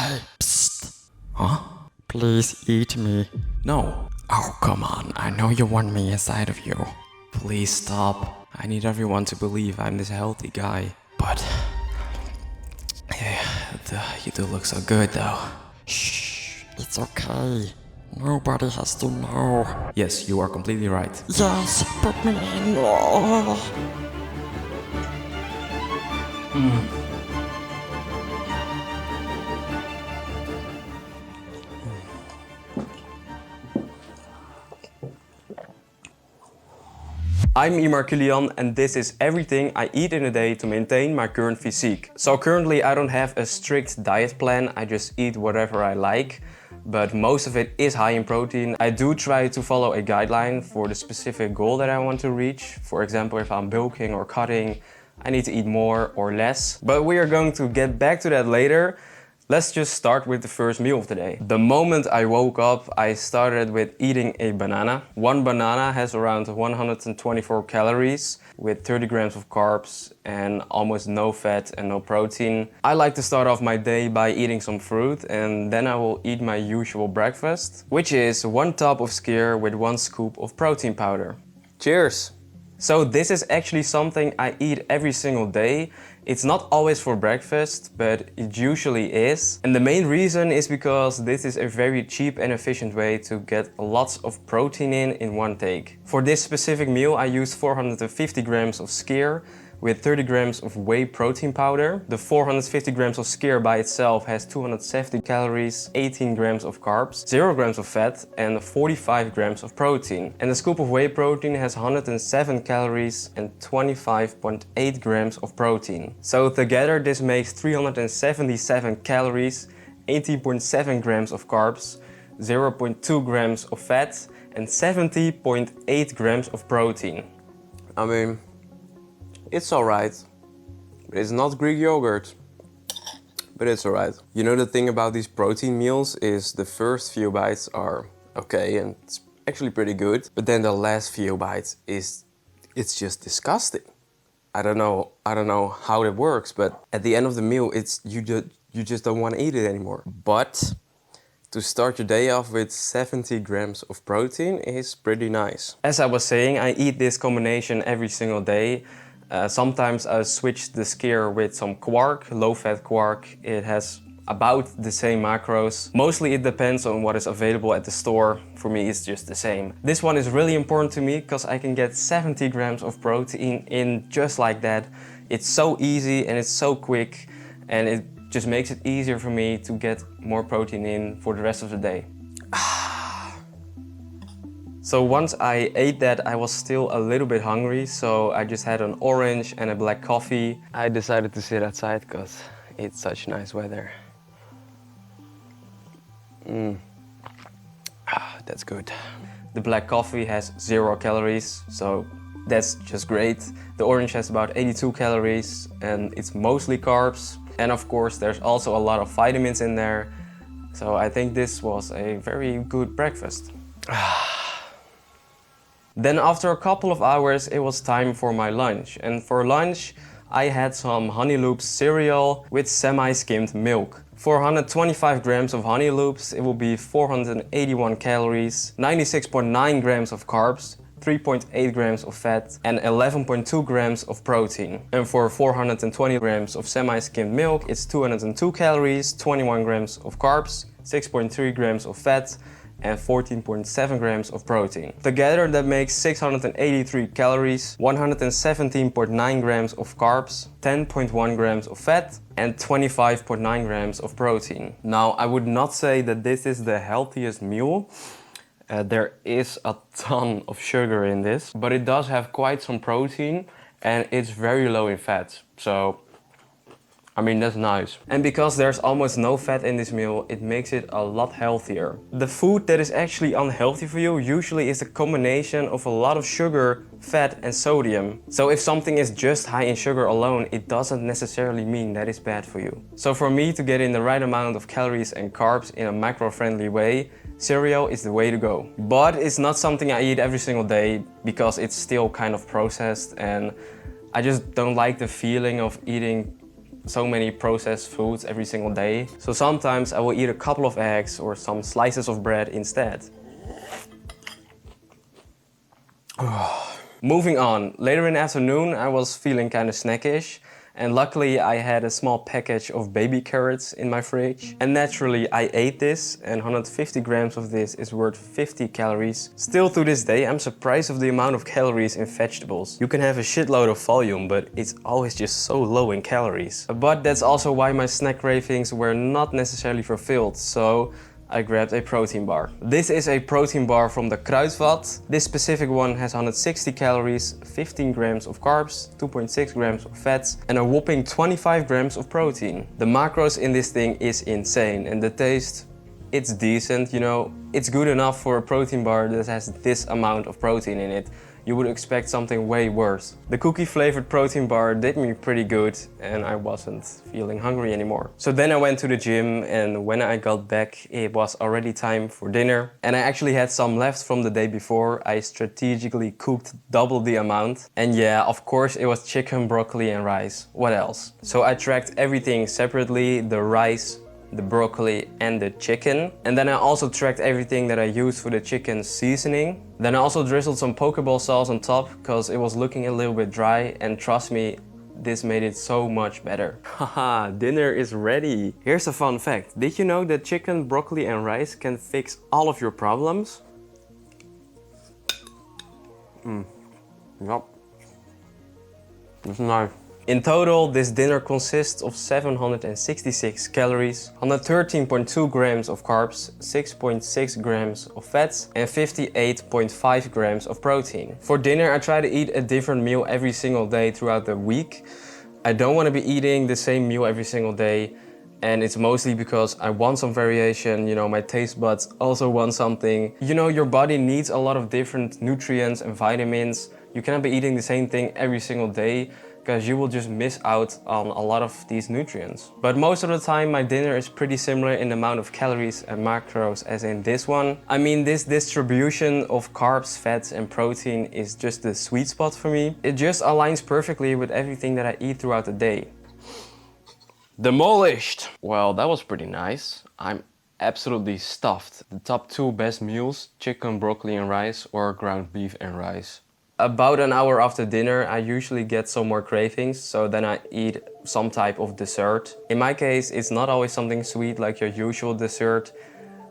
Hey, psst. Huh? Please eat me. No. Oh, come on. I know you want me inside of you. Please stop. I need everyone to believe I'm this healthy guy. But... yeah, you do look so good though. Shh. It's okay. Nobody has to know. Yes, you are completely right. Yes, put me in. Oh. I'm Kilian and this is everything I eat in a day to maintain my current physique. So currently I don't have a strict diet plan, I just eat whatever I like. But most of it is high in protein. I do try to follow a guideline for the specific goal that I want to reach. For example, if I'm bulking or cutting, I need to eat more or less. But we are going to get back to that later. Let's just start with the first meal of the day. The moment I woke up, I started with eating a banana. One banana has around 124 calories with 30 grams of carbs and almost no fat and no protein. I like to start off my day by eating some fruit and then I will eat my usual breakfast, which is 1 tub of skyr with 1 scoop of protein powder. Cheers! So this is actually something I eat every single day. It's not always for breakfast, but it usually is. And the main reason is because this is a very cheap and efficient way to get lots of protein in one take. For this specific meal, I used 450 grams of skyr with 30 grams of whey protein powder. The 450 grams of skyr by itself has 270 calories, 18 grams of carbs, 0 grams of fat and 45 grams of protein. And the scoop of whey protein has 107 calories and 25.8 grams of protein. So together this makes 377 calories, 18.7 grams of carbs, 0.2 grams of fat and 70.8 grams of protein. I mean, it's alright, but it's not Greek yogurt, but it's alright. You know, the thing about these protein meals is the first few bites are okay and it's actually pretty good, but then the last few bites it's just disgusting. I don't know how it works, but at the end of the meal you just don't want to eat it anymore. But to start your day off with 70 grams of protein is pretty nice. As I was saying, I eat this combination every single day. Sometimes I switch the skyr with some quark, low-fat quark. It has about the same macros. Mostly it depends on what is available at the store. For me, it's just the same. This one is really important to me because I can get 70 grams of protein in just like that. It's so easy and it's so quick and it just makes it easier for me to get more protein in for the rest of the day. So once I ate that, I was still a little bit hungry, so I just had an orange and a black coffee. I decided to sit outside because it's such nice weather. That's good. The black coffee has 0 calories, so that's just great. The orange has about 82 calories and it's mostly carbs. And of course, there's also a lot of vitamins in there. So I think this was a very good breakfast. Then after a couple of hours, it was time for my lunch. And for lunch, I had some Honey Loops cereal with semi-skimmed milk. For 125 grams of Honey Loops, it will be 481 calories, 96.9 grams of carbs, 3.8 grams of fat and 11.2 grams of protein. And for 420 grams of semi-skimmed milk, it's 202 calories, 21 grams of carbs, 6.3 grams of fat and 14.7 grams of protein. Together that makes 683 calories, 117.9 grams of carbs, 10.1 grams of fat and 25.9 grams of protein. Now I would not say that this is the healthiest meal. There is a ton of sugar in this, but it does have quite some protein and it's very low in fat. So I mean, that's nice. And because there's almost no fat in this meal, it makes it a lot healthier. The food that is actually unhealthy for you usually is a combination of a lot of sugar, fat and sodium. So if something is just high in sugar alone, it doesn't necessarily mean that it's bad for you. So for me to get in the right amount of calories and carbs in a macro-friendly way, cereal is the way to go. But it's not something I eat every single day because it's still kind of processed and I just don't like the feeling of eating so many processed foods every single day. So sometimes I will eat a couple of eggs or some slices of bread instead. Moving on, later in the afternoon I was feeling kind of snackish, and luckily I had a small package of baby carrots in my fridge. And naturally I ate this, and 150 grams of this is worth 50 calories. Still to this day I'm surprised of the amount of calories in vegetables. You can have a shitload of volume, but it's always just so low in calories. But that's also why my snack cravings were not necessarily fulfilled, so I grabbed a protein bar. This is a protein bar from the Cravings. This specific one has 160 calories, 15 grams of carbs, 2.6 grams of fats, and a whopping 25 grams of protein. The macros in this thing is insane, and the taste, it's decent, you know. It's good enough for a protein bar that has this amount of protein in it. You would expect something way worse. The cookie flavored protein bar did me pretty good, and I wasn't feeling hungry anymore. So then I went to the gym, and when I got back it was already time for dinner. And I actually had some left from the day before. I strategically cooked double the amount. And yeah, of course it was chicken, broccoli and rice. What else? So I tracked everything separately, the rice, the broccoli and the chicken. And then I also tracked everything that I used for the chicken seasoning. Then I also drizzled some Pokeball sauce on top because it was looking a little bit dry, and trust me, this made it so much better. Haha, dinner is ready. Here's a fun fact. Did you know that chicken, broccoli and rice can fix all of your problems? Yep. That's nice. In total, this dinner consists of 766 calories, 113.2 grams of carbs, 6.6 grams of fats, and 58.5 grams of protein. For dinner, I try to eat a different meal every single day throughout the week. I don't want to be eating the same meal every single day, and it's mostly because I want some variation. You know, my taste buds also want something. You know, your body needs a lot of different nutrients and vitamins. You cannot be eating the same thing every single day, because you will just miss out on a lot of these nutrients. But most of the time my dinner is pretty similar in the amount of calories and macros as in this one. I mean, this distribution of carbs, fats and protein is just the sweet spot for me. It just aligns perfectly with everything that I eat throughout the day. Demolished! Well, that was pretty nice. I'm absolutely stuffed. The top two best meals, chicken, broccoli and rice, or ground beef and rice. About an hour after dinner, I usually get some more cravings, so then I eat some type of dessert. In my case, it's not always something sweet like your usual dessert.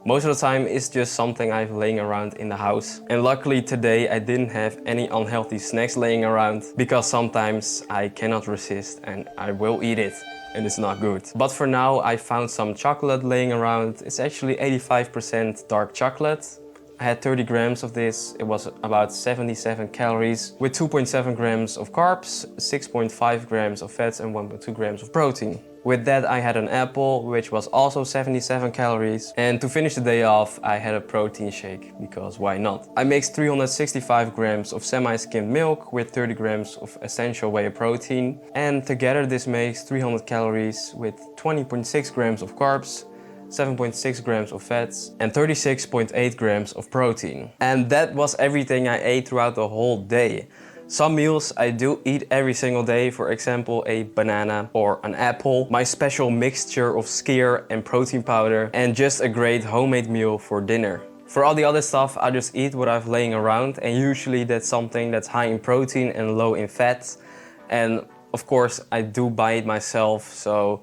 Most of the time, it's just something I've laying around in the house. And luckily today, I didn't have any unhealthy snacks laying around, because sometimes I cannot resist and I will eat it, and it's not good. But for now, I found some chocolate laying around. It's actually 85% dark chocolate. I had 30 grams of this. It was about 77 calories with 2.7 grams of carbs, 6.5 grams of fats and 1.2 grams of protein. With that I had an apple, which was also 77 calories. And to finish the day off, I had a protein shake, because why not? I mixed 365 grams of semi-skimmed milk with 30 grams of essential whey protein. And together this makes 300 calories with 20.6 grams of carbs, 7.6 grams of fats and 36.8 grams of protein. And that was everything I ate throughout the whole day. Some meals I do eat every single day, for example a banana or an apple, my special mixture of skyr and protein powder, and just a great homemade meal for dinner. For all the other stuff, I just eat what I've laying around, and usually that's something that's high in protein and low in fat. And of course I do buy it myself, so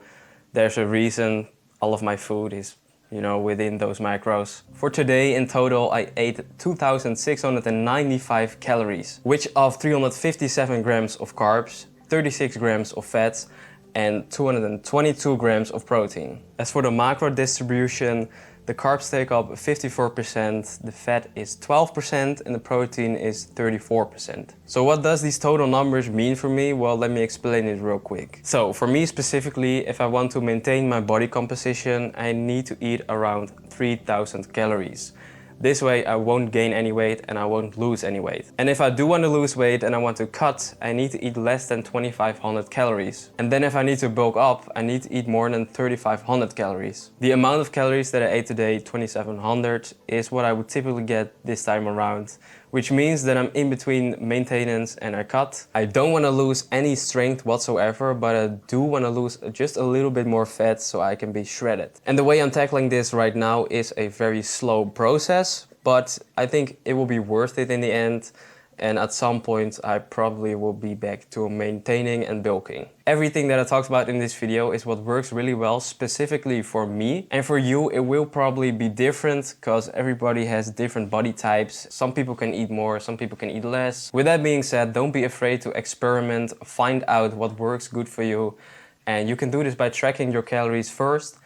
there's a reason all of my food is, you know, within those macros. For today in total I ate 2,695 calories, which of 357 grams of carbs, 36 grams of fats and 222 grams of protein. As for the macro distribution, the carbs take up 54%, the fat is 12% and the protein is 34%. So what does these total numbers mean for me? Well, let me explain it real quick. So for me specifically, if I want to maintain my body composition, I need to eat around 3,000 calories. This way I won't gain any weight and I won't lose any weight. And if I do want to lose weight and I want to cut, I need to eat less than 2,500 calories. And then if I need to bulk up, I need to eat more than 3,500 calories. The amount of calories that I ate today, 2,700, is what I would typically get this time around which means that I'm in between maintenance and a cut. I don't want to lose any strength whatsoever, but I do want to lose just a little bit more fat so I can be shredded. And the way I'm tackling this right now is a very slow process, but I think it will be worth it in the end. And at some point I probably will be back to maintaining and bulking. Everything that I talked about in this video is what works really well specifically for me. And for you it will probably be different because everybody has different body types. Some people can eat more, some people can eat less. With that being said, don't be afraid to experiment, find out what works good for you. And you can do this by tracking your calories first,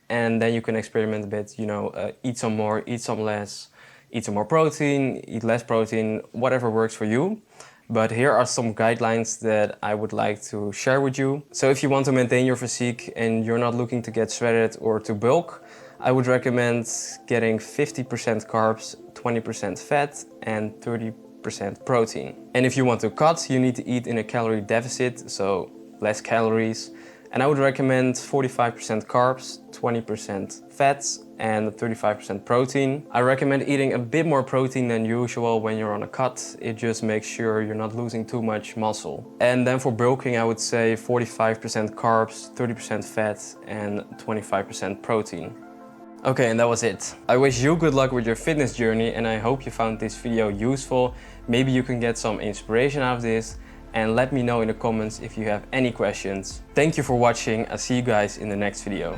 and then you can experiment a bit, you know, eat some more, eat some less. Eat some more protein, eat less protein, whatever works for you. But here are some guidelines that I would like to share with you. So if you want to maintain your physique and you're not looking to get shredded or to bulk, I would recommend getting 50% carbs, 20% fat and 30% protein. And if you want to cut, you need to eat in a calorie deficit, so less calories. And I would recommend 45% carbs, 20% fats and 35% protein. I recommend eating a bit more protein than usual when you're on a cut. It just makes sure you're not losing too much muscle. And then for bulking, I would say 45% carbs, 30% fat and 25% protein. Okay, and that was it. I wish you good luck with your fitness journey and I hope you found this video useful. Maybe you can get some inspiration out of this. And let me know in the comments if you have any questions. Thank you for watching. I'll see you guys in the next video.